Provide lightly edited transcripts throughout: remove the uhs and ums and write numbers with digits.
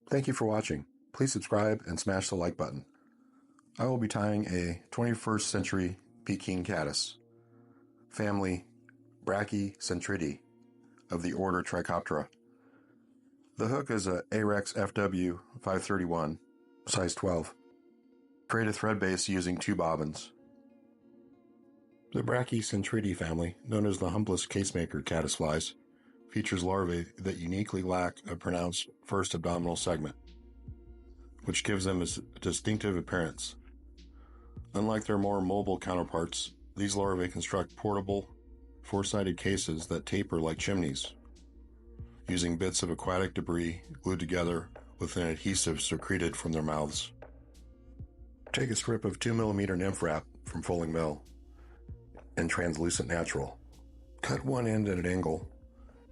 Thank you for watching. Please subscribe and smash the like button. I will be tying a 21st century Peeking Caddis, family Brachycentridae of the order Trichoptera. The hook is a Arex FW 531, size 12. Create a thread base using 2 bobbins. The Brachycentridae family, known as the humpless casemaker caddisflies, features larvae that uniquely lack a pronounced first abdominal segment, which gives them a distinctive appearance. Unlike their more mobile counterparts, these larvae construct portable, four-sided cases that taper like chimneys, using bits of aquatic debris glued together with an adhesive secreted from their mouths. Take a strip of 2mm nymph wrap from Fulling Mill and translucent natural. Cut one end at an angle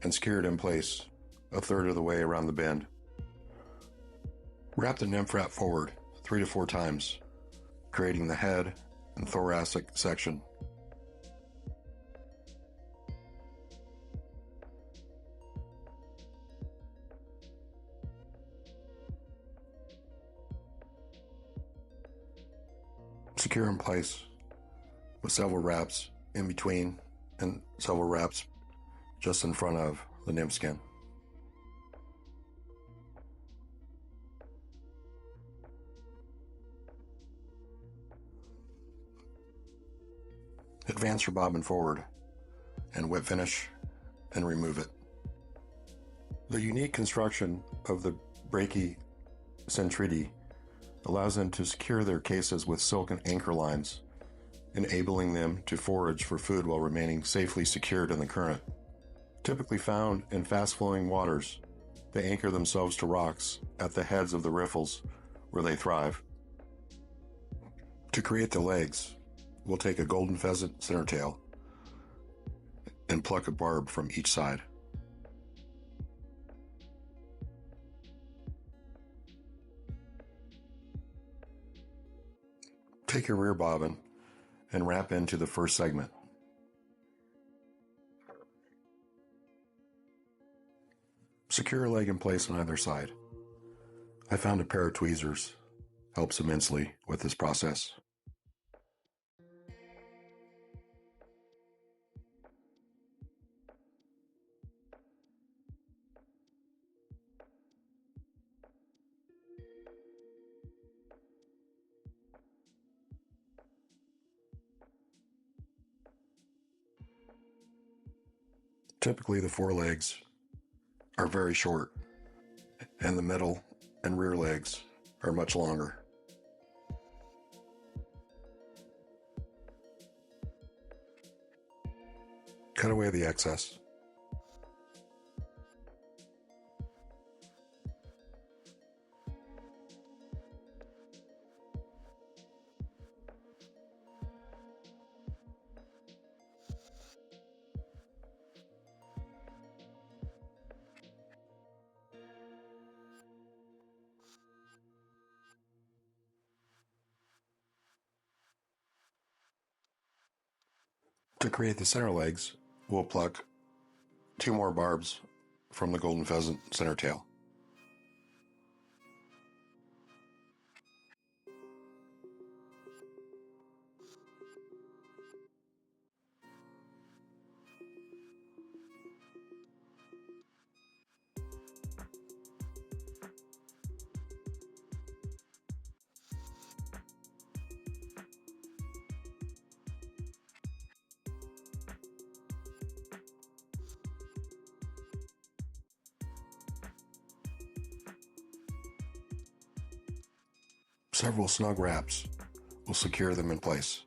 and secure it in place, a third of the way around the bend. Wrap the nymph wrap forward 3 to 4 times, creating the head and thoracic section. Secure in place with several wraps in between and several wraps just in front of the nymph skin. Advance your bobbin forward and whip finish and remove it. The unique construction of the Brachycentridae allows them to secure their cases with silken anchor lines, enabling them to forage for food while remaining safely secured in the current. Typically found in fast-flowing waters, they anchor themselves to rocks at the heads of the riffles where they thrive. To create the legs, we'll take a golden pheasant center tail and pluck a barb from each side. Take your rear bobbin and wrap into the first segment. Secure a leg in place on either side. I found a pair of tweezers helps immensely with this process. Typically, the forelegs are very short, and the middle and rear legs are much longer. Cut away the excess. To create the center legs, we'll pluck 2 more barbs from the golden pheasant center tail. Several snug wraps will secure them in place.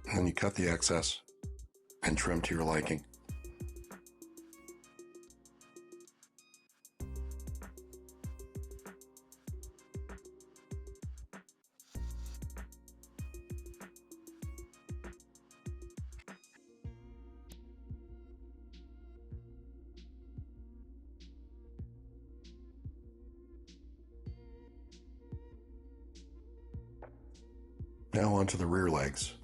And then you cut the excess and trim to your liking. Now onto the rear legs.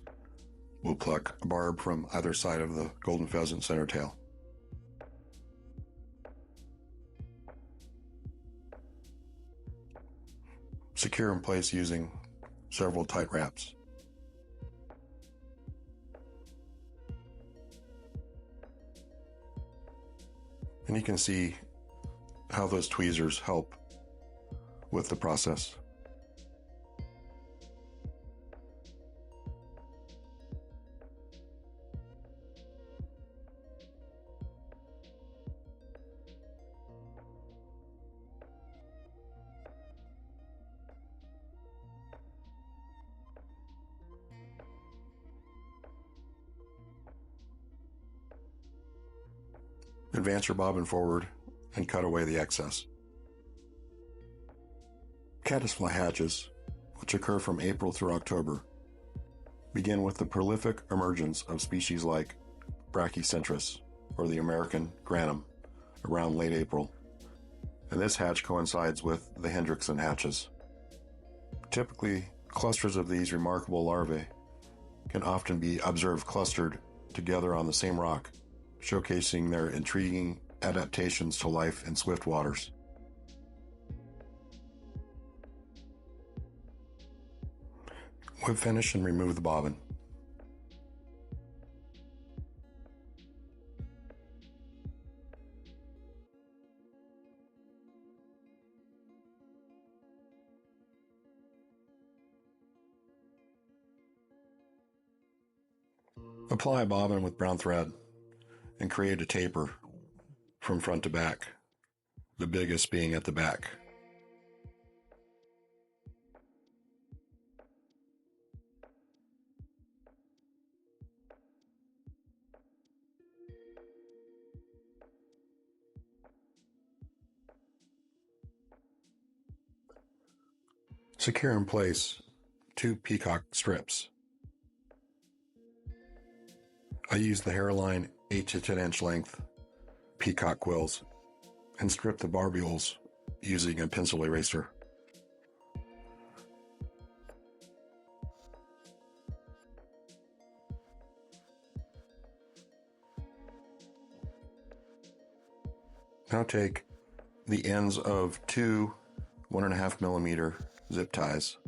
We'll pluck a barb from either side of the golden pheasant center tail. Secure in place using several tight wraps. And you can see how those tweezers help with the process. Advance your bobbin forward and cut away the excess. Caddisfly hatches, which occur from April through October, begin with the prolific emergence of species like Brachycentrus, or the American grannom, around late April, and this hatch coincides with the Hendrickson hatches. Typically, clusters of these remarkable larvae can often be observed clustered together on the same rock, showcasing their intriguing adaptations to life in swift waters. Whip finish and remove the bobbin. Apply a bobbin with brown thread and create a taper from front to back, the biggest being at the back. Secure in place 2 peacock strips. I use the hairline 8 to 10 inch length peacock quills and strip the barbules using a pencil eraser. Now take the ends of 2 1.5 millimeter zip ties.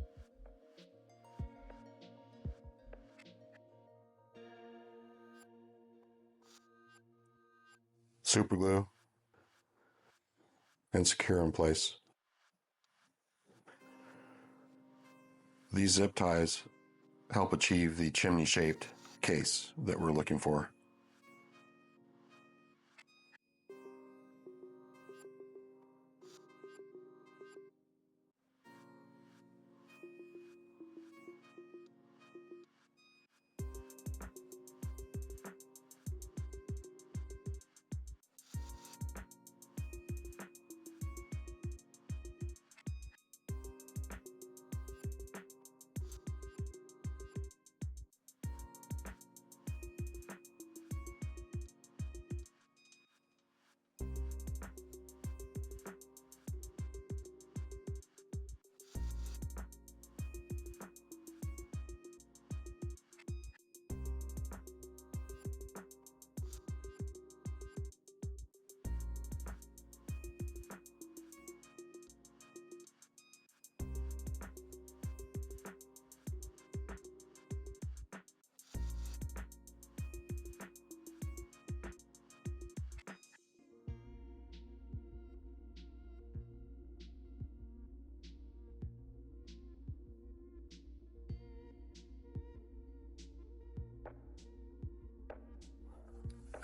Super glue and secure in place. These zip ties help achieve the chimney-shaped case that we're looking for.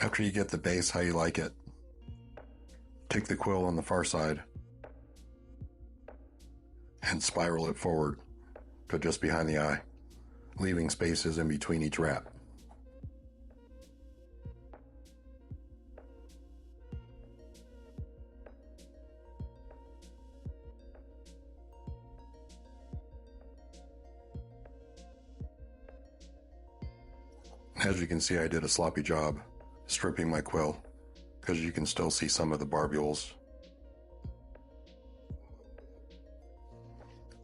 After you get the base how you like it, take the quill on the far side and spiral it forward to just behind the eye, leaving spaces in between each wrap. As you can see, I did a sloppy job stripping my quill because you can still see some of the barbules.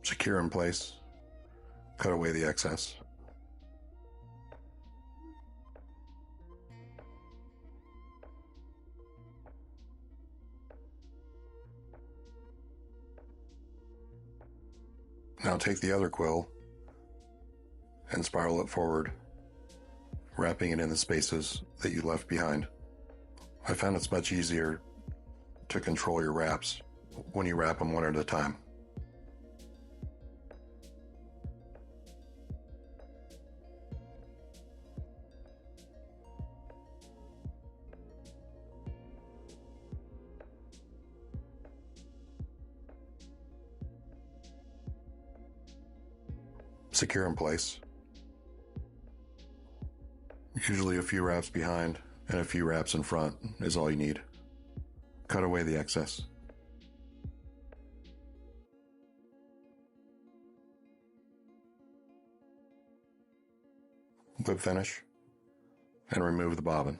Secure in place Cut away the excess. Now take the other quill and spiral it forward, wrapping it in the spaces that you left behind. I found it's much easier to control your wraps when you wrap them one at a time. Secure in place. Usually a few wraps behind and a few wraps in front is all you need. Cut away the excess. Whip finish and remove the bobbin.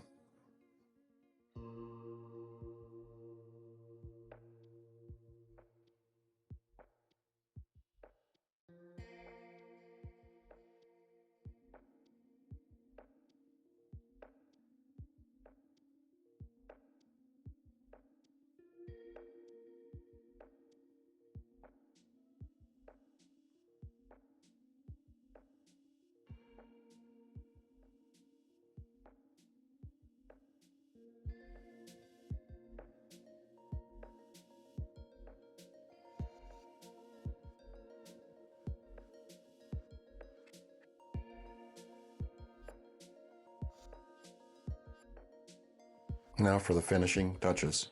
Now for the finishing touches.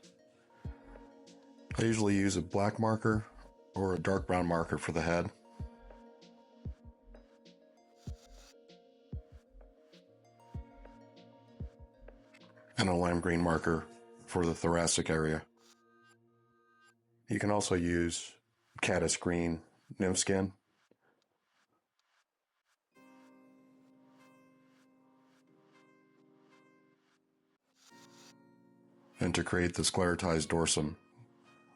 I usually use a black marker or a dark brown marker for the head. And a lime green marker for the thoracic area. You can also use caddis green nymph skin. And to create the sclerotized dorsum,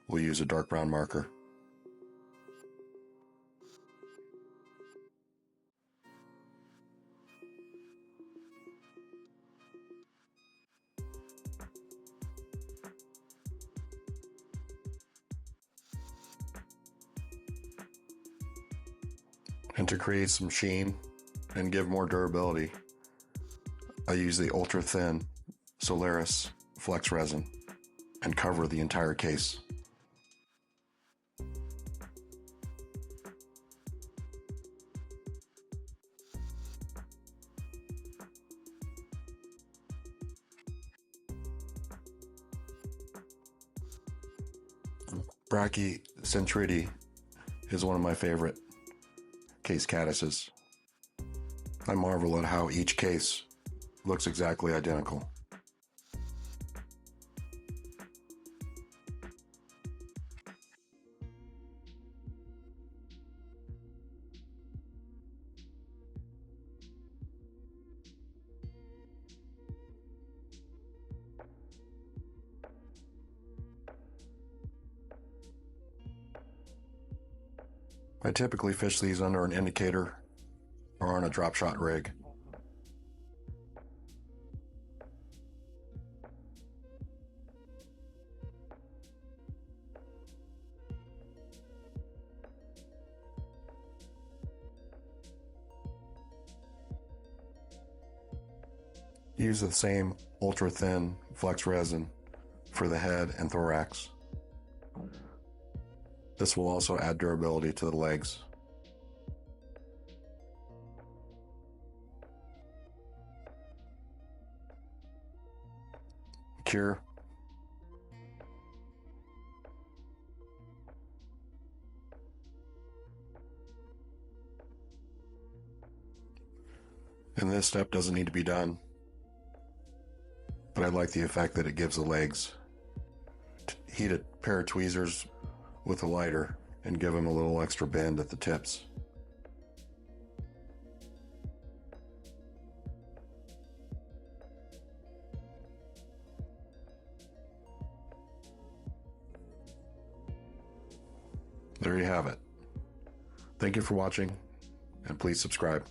we'll use a dark brown marker. And to create some sheen and give more durability, I use the ultra thin Solaris flex resin and cover the entire case. Brachycentridae is one of my favorite case caddises. I marvel at how each case looks exactly identical. I typically fish these under an indicator or on a drop shot rig. Use the same ultra thin flex resin for the head and thorax. This will also add durability to the legs. Cure. And this step doesn't need to be done, but I like the effect that it gives the legs. Heat a pair of tweezers with a lighter and give them a little extra bend at the tips. There you have it. Thank you for watching, and please subscribe.